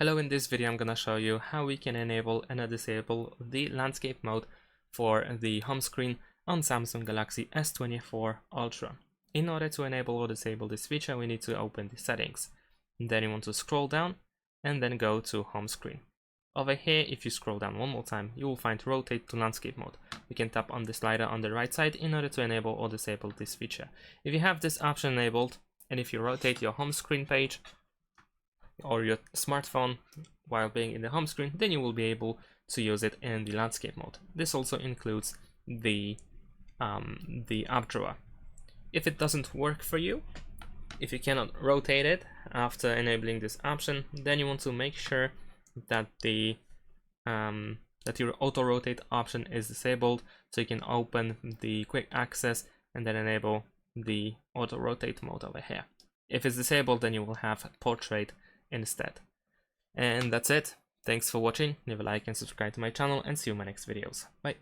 Hello, in this video I'm gonna show you how we can enable and disable the landscape mode for the home screen on Samsung Galaxy S24 Ultra. In order to enable or disable this feature, we need to open the settings. Then you want to scroll down and then go to home screen. Over here, if you scroll down one more time, you will find rotate to landscape mode. You can tap on the slider on the right side in order to enable or disable this feature. If you have this option enabled, and if you rotate your home screen page or your smartphone while being in the home screen, then you will be able to use it in the landscape mode. This also includes the app drawer. If it doesn't work for you, if you cannot rotate it after enabling this option, then you want to make sure that the that your auto rotate option is disabled, so you can open the quick access and then enable the auto rotate mode over here. If it's disabled, then you will have portrait instead. And that's it. Thanks for watching. Leave a like and subscribe to my channel, and see you in my next videos. Bye.